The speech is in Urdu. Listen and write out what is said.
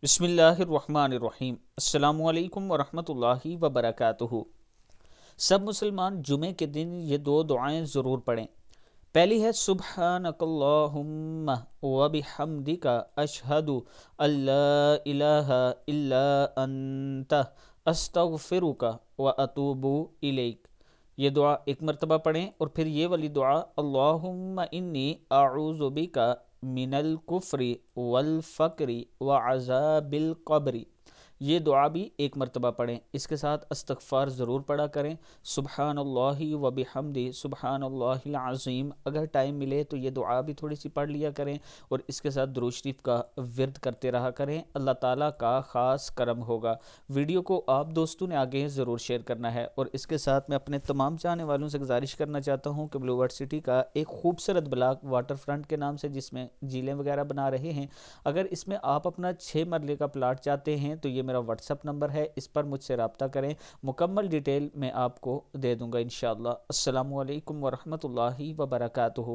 بسم اللہ الرحمن الرحیم۔ السلام علیکم ورحمۃ اللہ وبرکاتہ۔ سب مسلمان جمعے کے دن یہ دو دعائیں ضرور پڑھیں۔ پہلی ہے سبحانک اللہم وبحمدک اشہد ان لا الہ الا انت استغفرک واتوب الیک۔ یہ دعا ایک مرتبہ پڑھیں اور پھر یہ والی دعا اللہم انی اعوذ بک من الکفر والفقر وعذاب القبر، یہ دعا بھی ایک مرتبہ پڑھیں۔ اس کے ساتھ استغفار ضرور پڑھا کریں، سبحان اللہ وبحمدہ سبحان اللہ العظیم۔ اگر ٹائم ملے تو یہ دعا بھی تھوڑی سی پڑھ لیا کریں اور اس کے ساتھ درود شریف کا ورد کرتے رہا کریں، اللہ تعالیٰ کا خاص کرم ہوگا۔ ویڈیو کو آپ دوستوں نے آگے ضرور شیئر کرنا ہے، اور اس کے ساتھ میں اپنے تمام چاہنے والوں سے گزارش کرنا چاہتا ہوں کہ بلو ورڈ سٹی کا ایک خوبصورت بلاک واٹر فرنٹ کے نام سے، جس میں جھیلیں وغیرہ بنا رہے ہیں، اگر اس میں آپ اپنا 6 مرلے کا پلاٹ چاہتے ہیں تو یہ میرا واٹس ایپ نمبر ہے، اس پر مجھ سے رابطہ کریں، مکمل ڈیٹیل میں آپ کو دے دوں گا انشاءاللہ۔ السلام علیکم ورحمۃ اللہ وبرکاتہ۔